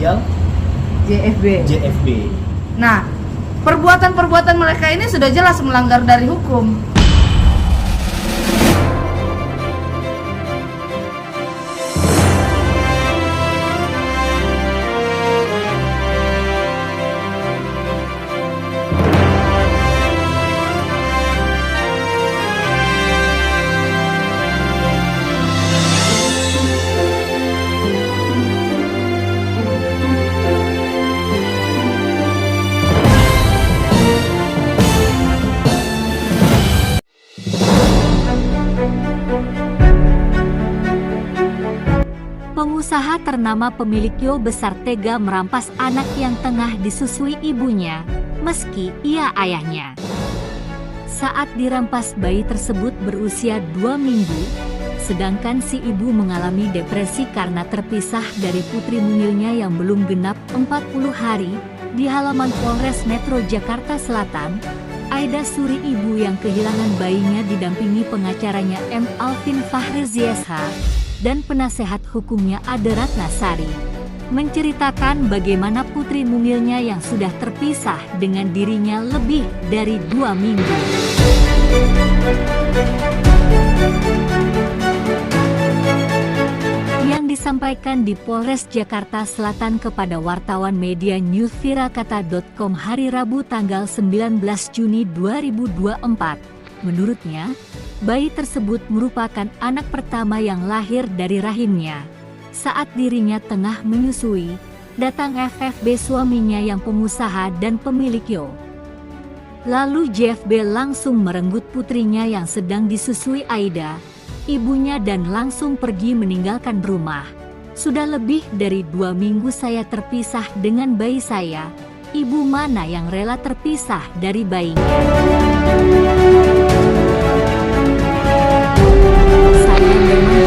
inisial JFB. Nah, perbuatan-perbuatan mereka ini sudah jelas melanggar dari hukum. Pengusaha ternama pemilik Yo besar tega merampas anak yang tengah disusui ibunya, meski ia ayahnya. Saat dirampas, bayi tersebut berusia 2 minggu, sedangkan si ibu mengalami depresi karena terpisah dari putri mungilnya yang belum genap 40 hari. Di halaman Polres Metro Jakarta Selatan, Aida Suri, ibu yang kehilangan bayinya, didampingi pengacaranya M. Alvin Fahri SH dan penasehat hukumnya Ade Ratnasari, menceritakan bagaimana putri mungilnya yang sudah terpisah dengan dirinya lebih dari 2 minggu. Yang disampaikan di Polres Jakarta Selatan kepada wartawan media newsvirakata.com hari Rabu tanggal 19 Juni 2024. Menurutnya, bayi tersebut merupakan anak pertama yang lahir dari rahimnya. Saat dirinya tengah menyusui, datang FFB, suaminya yang pengusaha dan pemilik Yo. Lalu JFB langsung merenggut putrinya yang sedang disusui Aida, ibunya, dan langsung pergi meninggalkan rumah. Sudah lebih dari 2 minggu saya terpisah dengan bayi saya. Ibu mana yang rela terpisah dari bayinya? Saya memang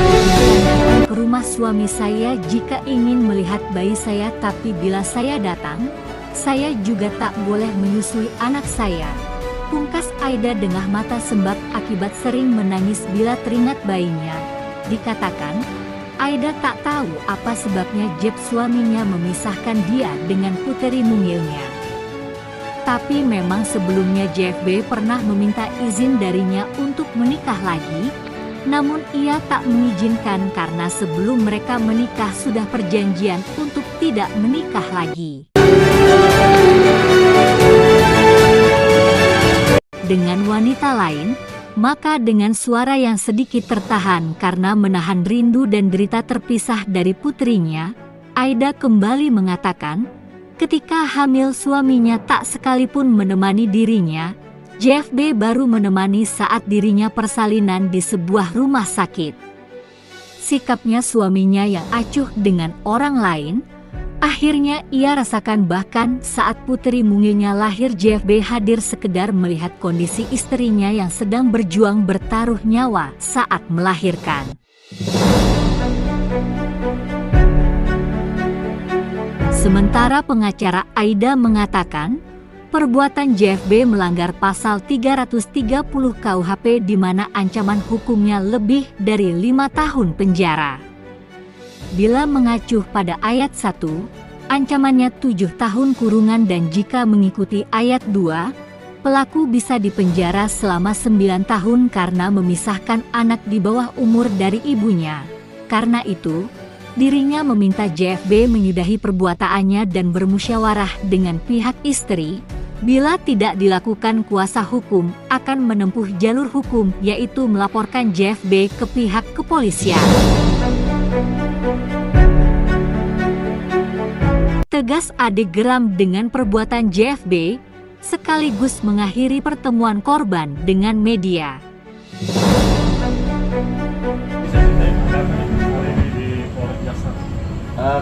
datang ke rumah suami saya jika ingin melihat bayi saya, tapi bila saya datang, saya juga tak boleh menyusui anak saya. Pungkas Aida dengan mata sembab akibat sering menangis bila teringat bayinya. Dikatakan, Aida tak tahu apa sebabnya suaminya memisahkan dia dengan putri mungilnya. Tapi memang sebelumnya JFB pernah meminta izin darinya untuk menikah lagi, namun ia tak mengizinkan karena sebelum mereka menikah sudah perjanjian untuk tidak menikah lagi. Dengan wanita lain, maka dengan suara yang sedikit tertahan karena menahan rindu dan derita terpisah dari putrinya, Aida kembali mengatakan, ketika hamil suaminya tak sekalipun menemani dirinya. JFB baru menemani saat dirinya persalinan di sebuah rumah sakit. Sikapnya suaminya yang acuh dengan orang lain, akhirnya ia rasakan. Bahkan saat putri mungilnya lahir, JFB hadir sekedar melihat kondisi istrinya yang sedang berjuang bertaruh nyawa saat melahirkan. Sementara pengacara Aida mengatakan, perbuatan JFB melanggar pasal 330 KUHP di mana ancaman hukumnya lebih dari 5 tahun penjara. Bila mengacu pada ayat 1, ancamannya 7 tahun kurungan, dan jika mengikuti ayat 2, pelaku bisa dipenjara selama 9 tahun karena memisahkan anak di bawah umur dari ibunya. Karena itu, dirinya meminta JFB menyudahi perbuatannya dan bermusyawarah dengan pihak istri. Bila tidak dilakukan, kuasa hukum akan menempuh jalur hukum, yaitu melaporkan JFB ke pihak kepolisian. Tegas Ade geram dengan perbuatan JFB, sekaligus mengakhiri pertemuan korban dengan media.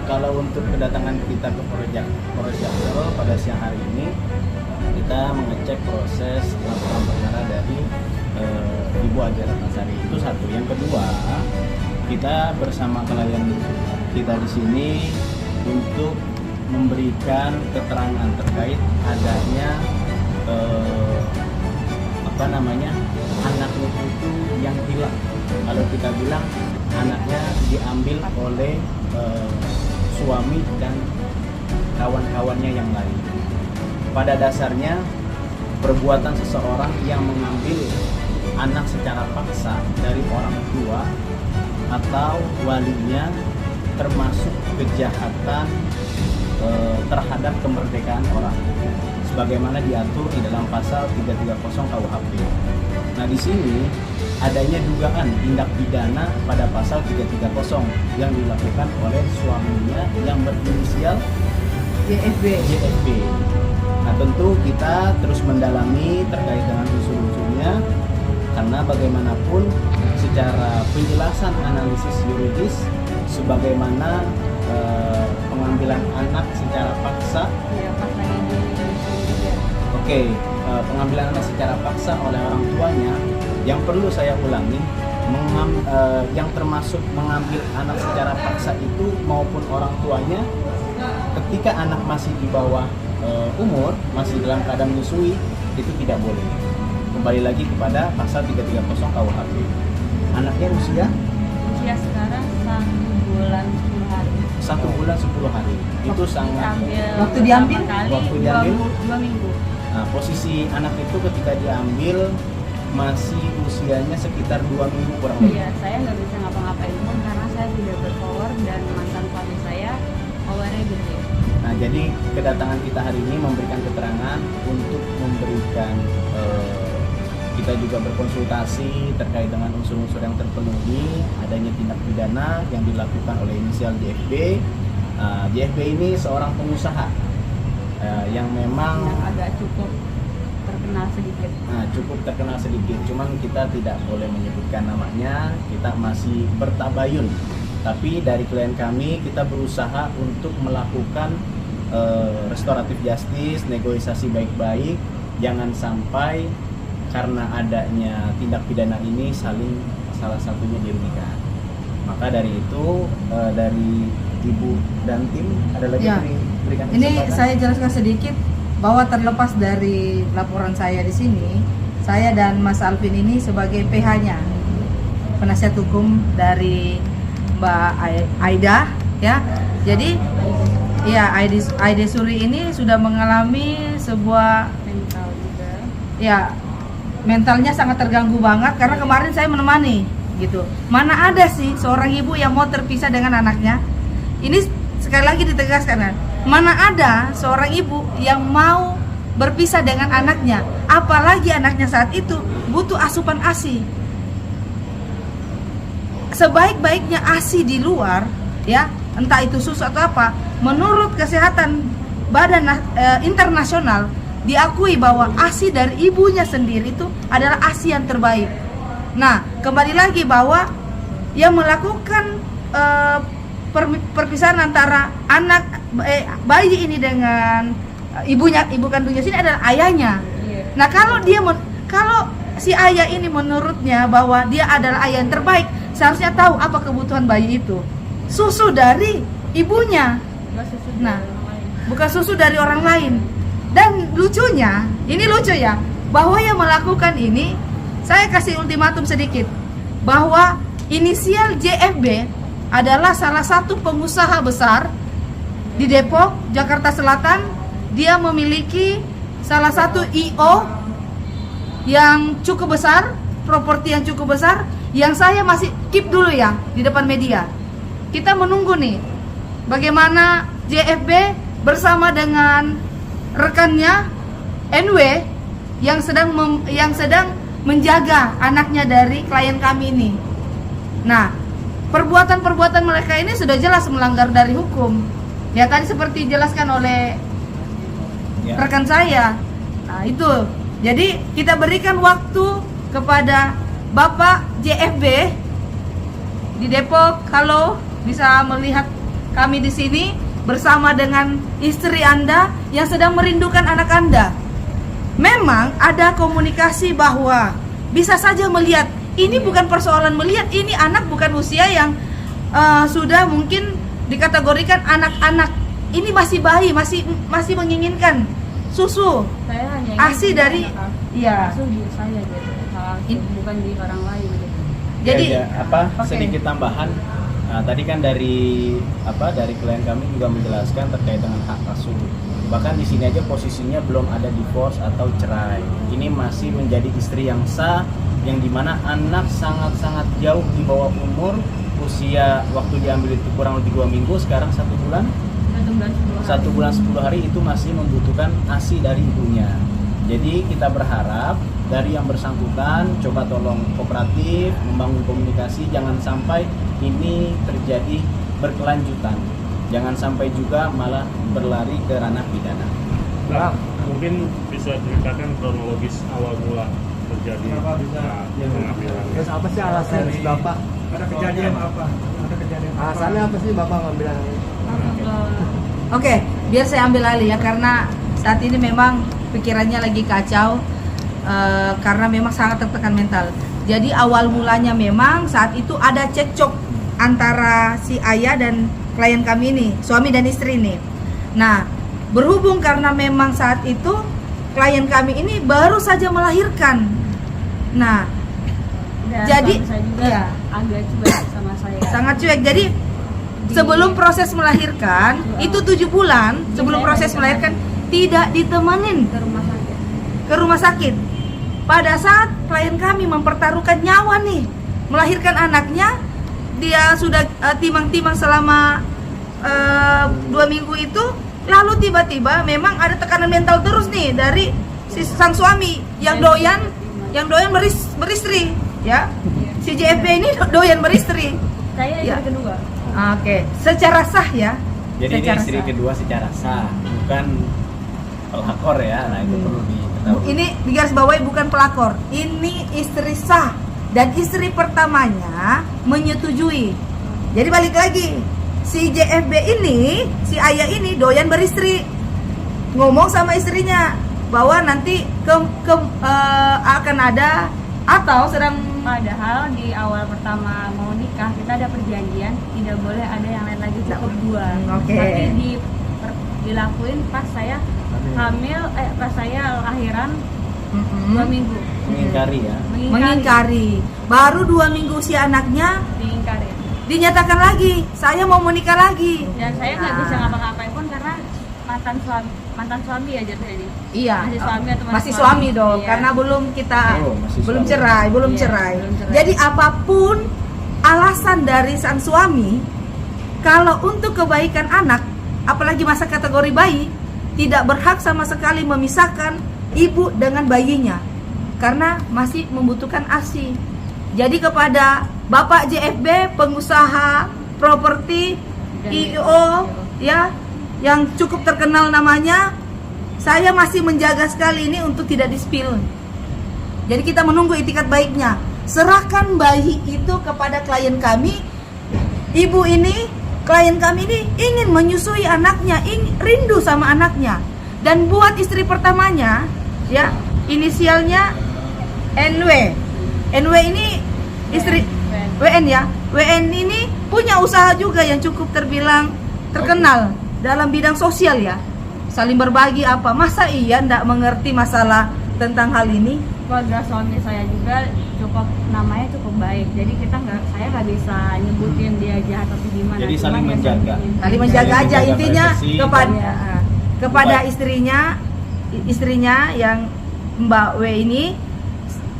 Kalau untuk kedatangan kita ke Polres Jaksel pada siang hari ini, kita mengecek proses laporan perkara dari Ibu Ade Ratnasari. Itu satu. Yang kedua, kita bersama klien kita di sini untuk memberikan keterangan terkait adanya anaknya itu yang hilang. Kalau kita bilang anaknya diambil oleh suami dan kawan-kawannya yang lain. Pada dasarnya perbuatan seseorang yang mengambil anak secara paksa dari orang tua atau walinya termasuk kejahatan terhadap kemerdekaan orang sebagaimana diatur di dalam pasal 330 KUHP. Nah, di sini adanya dugaan tindak pidana pada pasal 330 yang dilakukan oleh suaminya yang berinisial JFB. Nah, tentu kita terus mendalami terkait dengan unsur-unsurnya karena bagaimanapun secara penjelasan analisis yuridis sebagaimana pengambilan anak secara paksa. Iya, paksanya juga. Oke, pengambilan anak secara paksa oleh orang tuanya yang perlu saya ulangi yang termasuk mengambil anak secara paksa itu maupun orang tuanya ketika anak masih di bawah umur, masih dalam keadaan menyusui, itu tidak boleh. Kembali lagi kepada pasal 330 KUHP. Anaknya usia Sekarang 1 bulan 10 hari. 1 bulan 10 hari. Itu sangat Waktu diambil waktu diambil 2 minggu. Nah, posisi anak itu ketika diambil masih usianya sekitar 2 minggu kurang lebih. Iya, saya nggak bisa ngapa-ngapain pun karena saya tidak berpower dan mantan suami saya powernya gede. Nah, jadi kedatangan kita hari ini memberikan keterangan untuk memberikan kita juga berkonsultasi terkait dengan unsur-unsur yang terpenuhi adanya tindak pidana yang dilakukan oleh inisial JFB. JFB ini seorang pengusaha yang memang agak cukup terkenal sedikit. Cukup terkenal sedikit, cuman kita tidak boleh menyebutkan namanya, kita masih bertabayun. Tapi dari klien kami kita berusaha untuk melakukan restoratif justice, negosiasi baik-baik, jangan sampai karena adanya tindak pidana ini salah satunya dirugikan. Maka dari itu dari Ibu dan tim ada lagi Ya. berikan Ini kesempatan? saya jelaskan sedikit bahwa terlepas dari laporan saya di sini, saya dan Mas Alvin ini sebagai PH-nya, penasihat hukum dari Mbak Aida, ya. Jadi, ya Aida Suri ini sudah mengalami sebuah Mental juga. ya mentalnya sangat terganggu banget karena kemarin saya menemani gitu. Mana ada sih seorang ibu yang mau terpisah dengan anaknya? Ini sekali lagi ditegaskan kan, mana ada seorang ibu yang mau berpisah dengan anaknya, apalagi anaknya saat itu butuh asupan ASI. Sebaik-baiknya ASI di luar, ya, entah itu susu atau apa, menurut kesehatan Badan Internasional diakui bahwa ASI dari ibunya sendiri itu adalah ASI yang terbaik. Nah, kembali lagi bahwa yang melakukan perpisahan antara bayi ini dengan ibu kandungnya sini adalah ayahnya. Iya. Nah, kalau si ayah ini menurutnya bahwa dia adalah ayah yang terbaik, seharusnya tahu apa kebutuhan bayi itu. Susu dari ibunya, Enggak susu Nah. dari orang lain. bukan susu dari orang lain. Dan lucunya, ini lucu ya, bahwa yang melakukan ini, saya kasih ultimatum sedikit, bahwa inisial JFB adalah salah satu pengusaha besar di Depok, Jakarta Selatan. Dia memiliki salah satu IO yang cukup besar, properti yang cukup besar, yang saya masih keep dulu ya di depan media. Kita menunggu nih bagaimana JFB bersama dengan rekannya NW yang sedang menjaga anaknya dari klien kami ini. Nah, perbuatan-perbuatan mereka ini sudah jelas melanggar dari hukum. Ya, tadi seperti dijelaskan oleh Ya. rekan saya. Nah, itu. Jadi kita berikan waktu kepada Bapak JFB di Depok. Halo, bisa melihat kami di sini bersama dengan istri Anda yang sedang merindukan anak Anda. Memang ada komunikasi bahwa bisa saja melihat, ini bukan persoalan melihat, ini anak bukan usia yang sudah mungkin dikategorikan anak-anak. Ini masih bayi, masih menginginkan susu. Saya hanya ASI dari iya. susu di saya gitu. Salah, bukan di orang lain gitu. Jadi Ya, sedikit tambahan Nah, tadi kan dari klien kami juga menjelaskan terkait dengan hak asuh. Bahkan di sini aja posisinya belum ada divorce atau cerai. Ini masih menjadi istri yang sah, yang dimana anak sangat-sangat jauh di bawah umur. Usia waktu diambil itu kurang lebih 2 minggu, sekarang 1 bulan. 1 bulan 10 hari itu masih membutuhkan ASI dari ibunya. Jadi kita berharap dari yang bersangkutan coba tolong kooperatif, membangun komunikasi, jangan sampai ini terjadi berkelanjutan. Jangan sampai juga malah berlari ke ranah pidana. Nah, mungkin bisa ceritakan kronologis awal mula terjadi pengambilan. Terus apa sih alasan Bapak? Ada kejadian apa? Ada kejadian apa? Alasannya apa sih Bapak ngambil anak ini? Oke, biar saya ambil alih ya, karena saat ini memang pikirannya lagi kacau, karena memang sangat tertekan mental. Jadi awal mulanya memang saat itu ada cekcok antara si ayah dan klien kami ini, suami dan istri ini. Nah, berhubung karena memang saat itu klien kami ini baru saja melahirkan. Nah, Dan jadi suami saya juga iya, agak cuek sama saya. sangat cuek. Jadi sebelum proses melahirkan itu 7 bulan sebelum proses melahirkan tidak ditemenin ke rumah sakit. Pada saat klien kami mempertaruhkan nyawa nih melahirkan anaknya, dia sudah timang-timang selama 2 minggu itu, lalu tiba-tiba memang ada tekanan mental terus nih dari si sang suami yang doyan beristri ya. Si JFB ini doyan beristri. Saya Ya. istri kedua. Oke, secara sah ya. Jadi ini Secara istri sah. kedua secara sah, bukan pelakor ya. Nah itu perlu diketahui. Ini digarisbawahi bukan pelakor. Ini istri sah dan istri pertamanya menyetujui. Jadi balik lagi, si JFB ini, si ayah ini doyan beristri. Ngomong sama istrinya bahwa nanti akan ada atau sedang. Padahal di awal pertama mau nikah kita ada perjanjian tidak boleh ada yang lain lagi, cukup 2. Oke. Tapi dilakuin pas saya hamil, pas saya lahiran 2 minggu. Mengingkari ya. Mengingkari. Baru 2 minggu si anaknya Diingkari. dinyatakan lagi, saya mau menikah lagi. Dan saya nggak Nah. bisa ngapa-ngapain pun karena mantan suami aja jadi. Iya, Masih suami atau masih suami dong, Iya. karena belum kita Masih belum suami. cerai, belum Iya, cerai. belum cerai. Jadi apapun alasan dari sang suami, kalau untuk kebaikan anak, apalagi masa kategori bayi, tidak berhak sama sekali memisahkan ibu dengan bayinya, karena masih membutuhkan ASI. Jadi kepada Bapak JFB, pengusaha properti Dan IO ya, yang cukup terkenal namanya, saya masih menjaga sekali ini untuk tidak di-spill. Jadi kita menunggu itikat baiknya. Serahkan bayi itu kepada klien kami. Ibu ini, klien kami ini ingin menyusui anaknya, rindu sama anaknya. Dan buat istri pertamanya, ya, inisialnya NW. NW ini istri WN ya. WN ini punya usaha juga yang cukup terbilang terkenal dalam bidang sosial ya, saling berbagi apa. Masa iya ndak mengerti masalah tentang hal ini? Keluarga suami saya juga namanya cukup baik, jadi saya nggak bisa nyebutin dia jahat atau gimana. Jadi Cuman saling ya menjaga. Saling menjaga aja Menjaga intinya privasi. kepada istrinya yang Mbak W ini,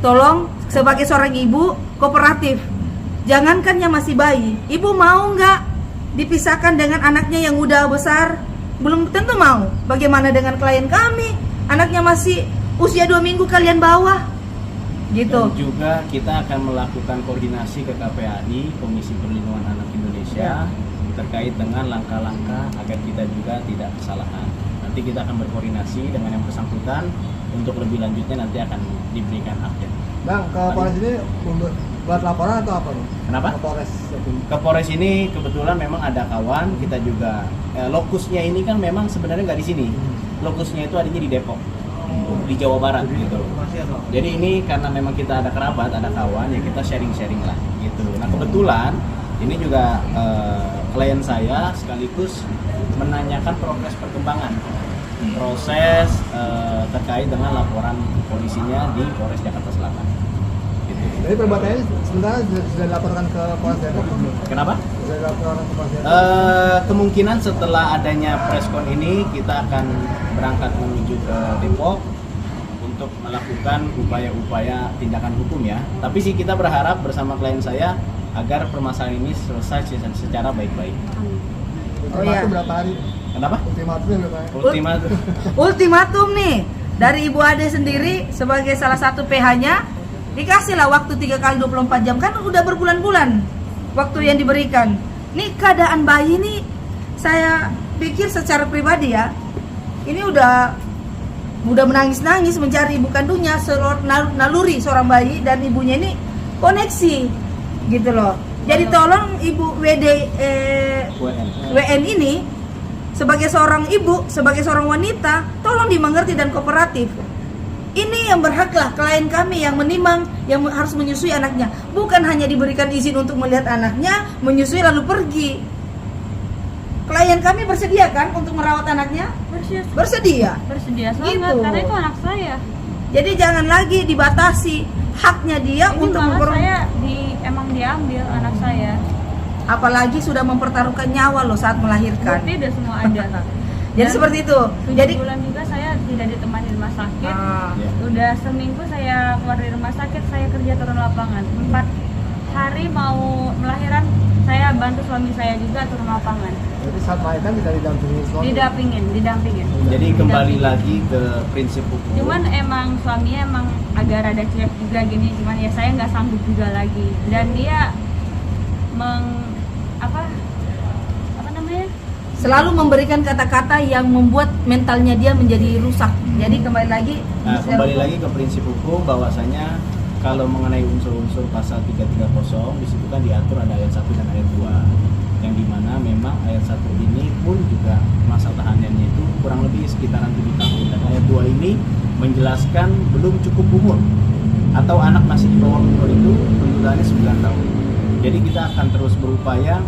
tolong sebagai seorang ibu kooperatif. Jangankan yang masih bayi, ibu mau nggak dipisahkan dengan anaknya yang udah besar? Belum tentu mau. Bagaimana dengan klien kami? Anaknya masih usia 2 minggu kalian bawa. Gitu. Dan juga kita akan melakukan koordinasi ke KPAI, Komisi Perlindungan Anak Indonesia, terkait dengan langkah-langkah agar kita juga tidak kesalahan. Nanti kita akan berkoordinasi dengan yang bersangkutan untuk lebih lanjutnya nanti akan diberikan update. Bang, ke Polres ini buat laporan atau apa nih? Kenapa? Ke Polres. Ke Polres ini kebetulan memang ada kawan kita juga. Lokusnya ini kan memang sebenarnya nggak di sini. Lokusnya itu adanya di Depok, di Jawa Barat gitu. Jadi ini karena memang kita ada kerabat, ada kawan, ya kita sharing-sharing lah gitu. Nah kebetulan ini juga klien saya sekaligus menanyakan progres perkembangan proses terkait dengan laporan polisinya di Polres Jakarta Selatan. Gitu. Jadi perbuatannya sebenarnya sudah dilaporkan ke Polres Depok. Kenapa? Sudah dilaporkan ke Polres Depok. Kemungkinan setelah adanya preskon ini kita akan berangkat menuju ke Depok untuk melakukan upaya-upaya tindakan hukum ya. Tapi sih kita berharap bersama klien saya agar permasalahan ini selesai secara baik-baik. Oh, iya. Ultimatum berapa hari? Kenapa? Ultimatumnya berapa hari? Ultimatum. Ultimatum nih dari Ibu Ade sendiri sebagai salah satu PH-nya, dikasihlah waktu 3 kali 24 jam, kan udah berbulan-bulan waktu yang diberikan. Nih keadaan bayi nih, saya pikir secara pribadi ya, ini udah menangis-nangis mencari ibu kandungnya, naluri seorang bayi dan ibunya ini koneksi gitu loh. Jadi tolong Ibu WN ini sebagai seorang ibu, sebagai seorang wanita, tolong dimengerti dan kooperatif. Ini yang berhaklah klien kami yang menimang, yang harus menyusui anaknya, bukan hanya diberikan izin untuk melihat anaknya, menyusui lalu pergi. Klien kami bersedia kan untuk merawat anaknya? Bersedia. Bersedia sangat, Gitu. karena itu anak saya. Jadi jangan lagi dibatasi haknya dia Ini untuk malah saya emang diambil anak saya. apalagi sudah mempertaruhkan nyawa loh saat melahirkan. Bukti udah semua ada. Jadi Dan seperti itu. 7 Jadi bulan juga saya tidak ditemani di rumah sakit. Ya. Udah seminggu saya keluar dari rumah sakit, saya kerja turun lapangan. 4 hari mau melahiran, saya bantu suami saya juga turun lapangan. Jadi saat melahirkan tidak didampingi suami. Didampingin. Jadi kembali lagi ke prinsip hukum. Cuman emang suaminya emang agak rada cuek juga gini, cuman ya saya nggak sanggup juga lagi. Dan dia apa namanya? selalu memberikan kata-kata yang membuat mentalnya dia menjadi rusak. Jadi kembali lagi Nah, kembali lagi ke prinsip hukum bahwasanya kalau mengenai unsur-unsur pasal 330 di situ kan diatur ada ayat 1 dan ayat 2. Yang dimana memang ayat 1 ini pun juga masa tahanannya itu kurang lebih sekitaran 7 tahun, dan ayat 2 ini menjelaskan belum cukup umur atau anak masih di bawah umur itu tuntutannya 9 tahun. Jadi kita akan terus berupaya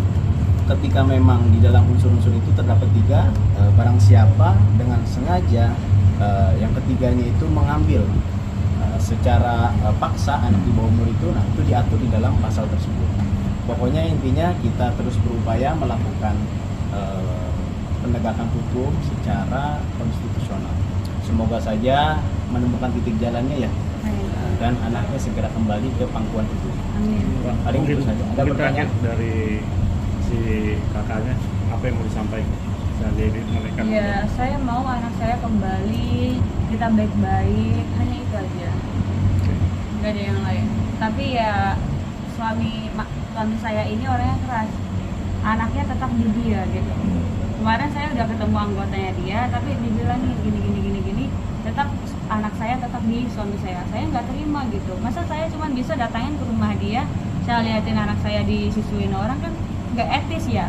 ketika memang di dalam unsur-unsur itu terdapat 3, barang siapa dengan sengaja yang ketiganya itu mengambil secara paksa anak di bawah umur itu, nah itu diatur di dalam pasal tersebut. Pokoknya intinya kita terus berupaya melakukan penegakan hukum secara konstitusional. Semoga saja menemukan titik jalannya ya, dan anaknya segera kembali ke pangkuan hukum. Amin. Paling Mungkin itu saja. Ada mungkin pertanyaan? terakhir dari si kakaknya, apa yang mau disampaikan dan menekan? Ya, saya mau anak saya kembali, kita baik-baik, hanya itu aja. Nggak ada yang lain. Tapi ya suami saya ini orangnya keras, anaknya tetap di dia gitu. Kemarin saya udah ketemu anggotanya dia, tapi dibilangin gini, tetap anak saya tetap di suami saya nggak terima gitu. Masa saya cuma bisa datangin ke rumah dia, saya liatin anak saya disusuin orang, kan nggak etis ya.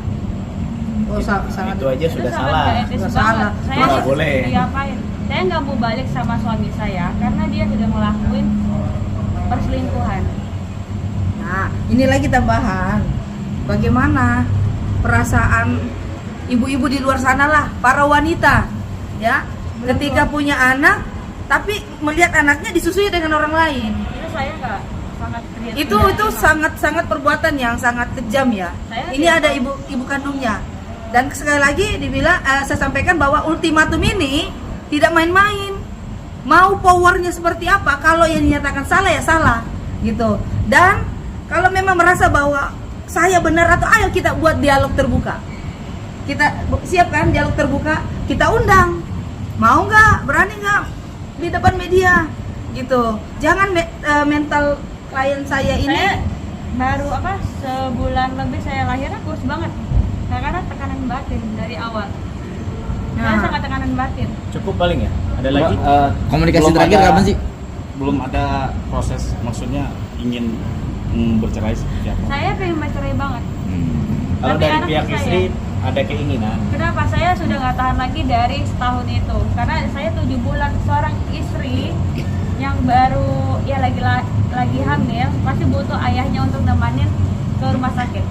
oh, sangat Itu aja sudah Itu sangat salah. nggak etis Sudah banget. salah. Saya Nggak boleh. diapain? Saya nggak mau balik sama suami saya karena dia sudah ngelakuin perselingkuhan. Nah, ini lagi tambahan. Bagaimana perasaan ibu-ibu di luar sana lah, para wanita, ya, ketika punya anak, tapi melihat anaknya disusui dengan orang lain. Itu saya nggak sangat tidak Itu terima. sangat perbuatan yang sangat kejam ya. Saya Ini tidak ada ibu kandungnya. Dan sekali lagi dibilang, saya sampaikan bahwa ultimatum ini tidak main-main. Mau powernya seperti apa? Kalau yang dinyatakan salah ya salah, gitu. Dan kalau memang merasa bahwa saya benar, atau ayo kita buat dialog terbuka. Kita siapkan dialog terbuka, kita undang. Mau nggak? Berani nggak di depan media? Gitu. Jangan mental klien saya ini. Saya baru sebulan lebih saya lahiran kurus banget. Karena tekanan batin dari awal. Saya Nah. sangat tekanan batin. Cukup paling ya? Ada lagi? Komunikasi Belum terakhir ada- kapan sih? Belum ada proses, maksudnya ingin bercerai seperti apa? Saya pengen bercerai banget. Kalau Tapi dari anak pihak saya- istri ada keinginan. Kenapa? Saya sudah nggak tahan lagi dari setahun itu. Karena saya 7 bulan seorang istri yang baru ya lagi hamil, pasti butuh ayahnya untuk nemanin ke rumah sakit.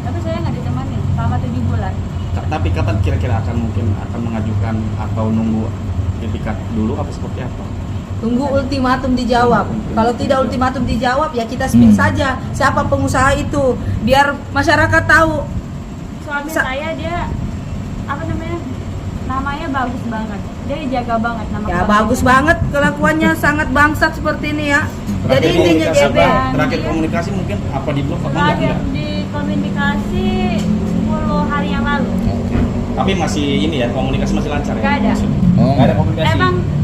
Tapi saya nggak ditemanin selama 7 bulan. Tapi kapan kira-kira akan mengajukan atau nunggu etikat dulu apa seperti apa? Tunggu ultimatum dijawab. Kalau tidak ultimatum dijawab ya kita spill saja siapa pengusaha itu biar masyarakat tahu. Suami saya dia apa namanya bagus banget, dia dijaga banget nama Ya keluarganya. bagus banget kelakuannya sangat bangsat seperti ini ya. Jadi Terakhir intinya komunikasi, JB. Bang. Terakhir komunikasi mungkin apa di blog apa Terakhir enggak? di komunikasi 10 hari yang lalu. Oke. Tapi masih ini ya, komunikasi masih lancar ya? Gak ada. Maksudnya? Oh, nggak ada komunikasi.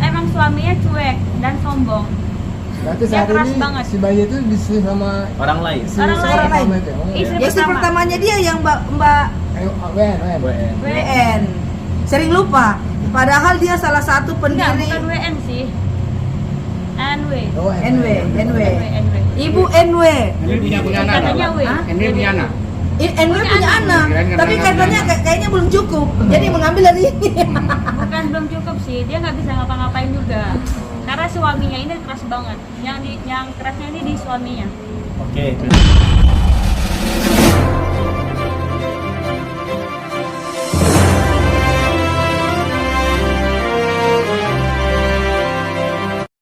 Emang suaminya cuek dan sombong. Berarti Dia saat keras ini banget. si bayi itu diselingkuhi sama orang lain. si Orang seorang lain. pertama itu. Oh, Istri Ya istri pertama. pertamanya dia yang Mbak WN. WN. WN. Sering lupa. Padahal dia salah satu Enggak, pendiri bukan WN sih. NW. Oh, NW. NW. Ibu NW. Ini punya anak. Katanya W. Hah? Ini punya anak. NW punya anak, tapi katanya kayaknya belum cukup. Jadi mengambil dari ini. Bukan belum cukup sih, dia nggak bisa ngapa-ngapain juga. Karena suaminya ini keras banget. Yang kerasnya ini di suaminya. Oke.